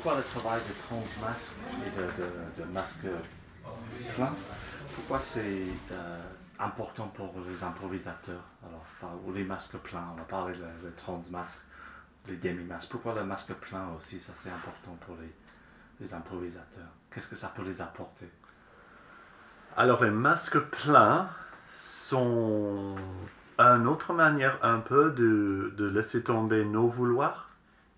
pourquoi le travail de transmasque et de masque plein, pourquoi c'est important pour les improvisateurs? Alors, ou les masques pleins, on a parlé de transmasque, les demi-masques. Pourquoi le masque plein aussi, ça c'est important pour les improvisateurs? Qu'est-ce que ça peut les apporter? Alors les masques pleins sont une autre manière un peu de laisser tomber nos vouloirs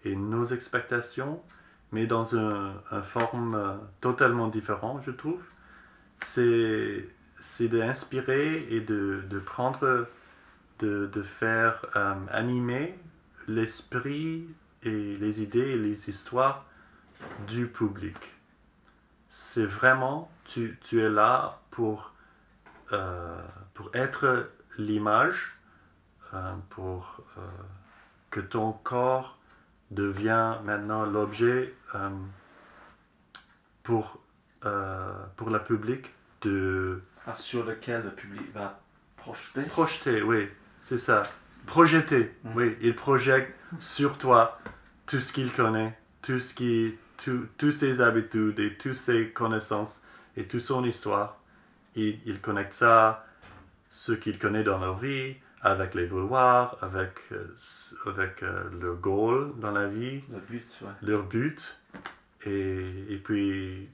et nos expectations, mais dans une forme totalement différente, je trouve. C'est d'inspirer et de prendre, de faire animer l'esprit et les idées et les histoires du public. C'est vraiment, tu es là pour être l'image, pour que ton corps devient maintenant l'objet pour le public de Sur lequel le public va projeter. projeter, oui, c'est ça. Projeter, oui, il projette sur toi tout ce qu'il connaît, toutes ses habitudes et toutes ses connaissances et toute son histoire. Il connecte ça, ce qu'il connaît dans leur vie, avec les vouloirs, avec leur goal dans la vie, Le but, ouais. leur but. Et puis,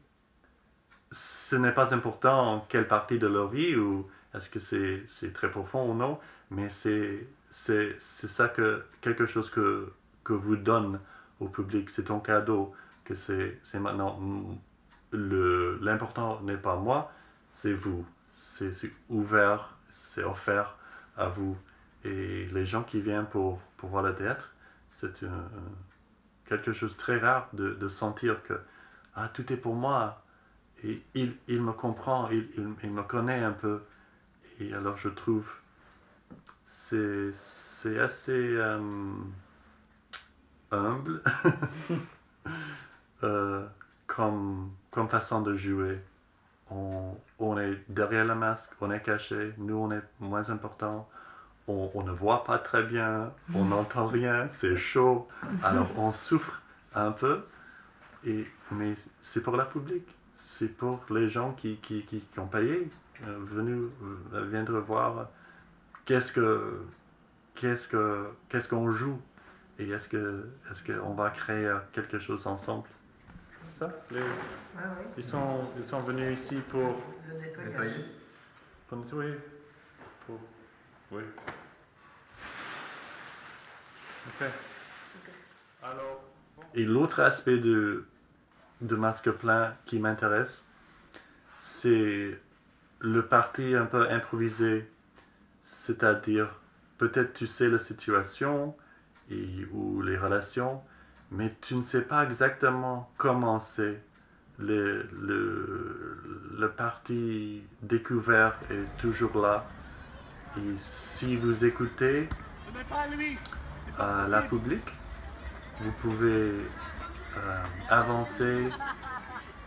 ce n'est pas important en quelle partie de leur vie ou est-ce que c'est très profond ou non, mais c'est ça quelque chose que vous donne au public, c'est ton cadeau, que c'est maintenant, l'important n'est pas moi, c'est vous, c'est ouvert, c'est offert à vous. Et les gens qui viennent pour voir le théâtre, c'est quelque chose de très rare de sentir que tout est pour moi. Et il me comprend, il me connaît un peu. Et alors je trouve c'est assez humble comme façon de jouer. On est derrière le masque, on est caché, nous on est moins important, on ne voit pas très bien, on n'entend rien, c'est chaud, alors on souffre un peu, mais c'est pour la public, c'est pour les gens qui ont payé, viennent voir qu'est-ce qu'on joue et est-ce qu'on va créer quelque chose ensemble. Ça, ils sont venus ici pour nettoyer. pour nettoyer. Oui. Ok. Alors. Et l'autre aspect de masque plein qui m'intéresse, c'est le parti un peu improvisé, c'est-à-dire peut-être tu sais la situation ou les relations, mais tu ne sais pas exactement comment c'est. Le parti découvert est toujours là. Et si vous écoutez la public, vous pouvez avancer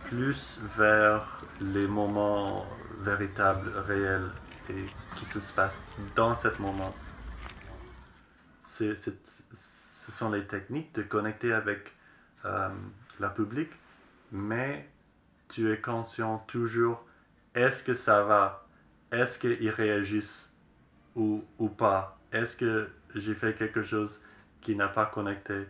plus vers les moments véritables, réels et qui se passent dans ce moment. Ce sont les techniques de connecter avec la public, mais tu es conscient toujours, est-ce que ça va? Est-ce qu'ils réagissent ou pas? Est-ce que j'ai fait quelque chose qui n'a pas connecté?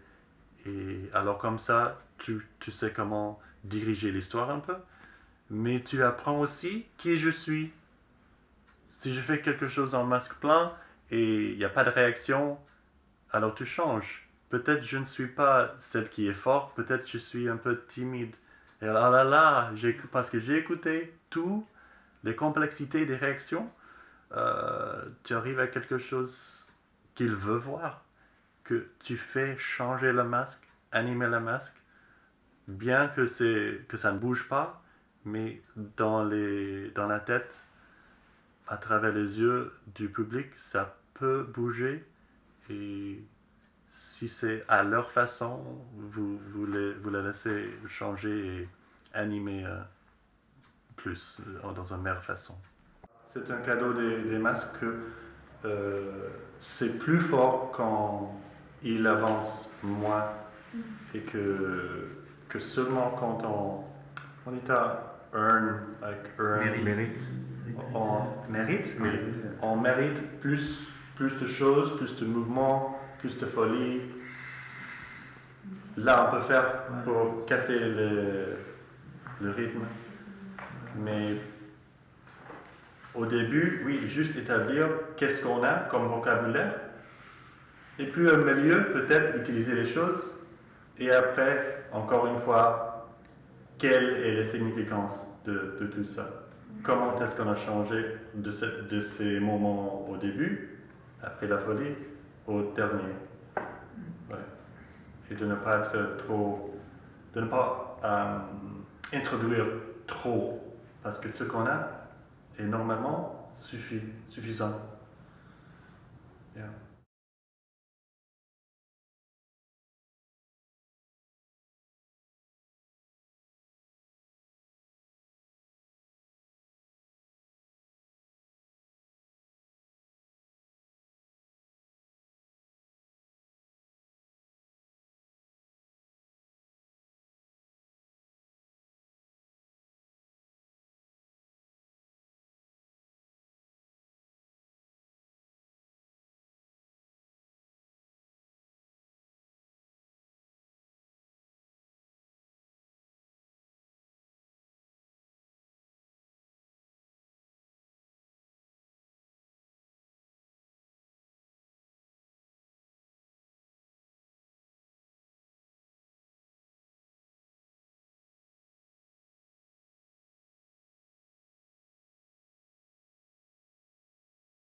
Et alors comme ça, tu sais comment diriger l'histoire un peu, mais tu apprends aussi qui je suis. Si je fais quelque chose en masque plein et il n'y a pas de réaction, alors tu changes. Peut-être je ne suis pas celle qui est forte, peut-être je suis un peu timide. Et alors là, parce que j'ai écouté toutes les complexités des réactions, tu arrives à quelque chose qu'il veut voir, que tu fais changer le masque, animer le masque, bien que ça ne bouge pas, mais dans la tête, à travers les yeux du public, ça peut bouger. Et si c'est à leur façon, vous les laissez changer et animer plus, dans une meilleure façon. C'est un cadeau des masques que c'est plus fort quand il avance moins et que que seulement quand on est à Mérite. on mérite plus de choses, plus de mouvements, plus de folie. Là, on peut faire pour casser le rythme. Mais au début, oui, juste établir qu'est-ce qu'on a comme vocabulaire. Et puis au milieu, peut-être utiliser les choses. Et après, encore une fois, quelle est la significance de tout ça? Comment est-ce qu'on a changé de ces moments au début, après la folie, au dernier? Ouais. Et de ne pas être trop, de ne pas introduire trop, parce que ce qu'on a est normalement suffisant. Yeah.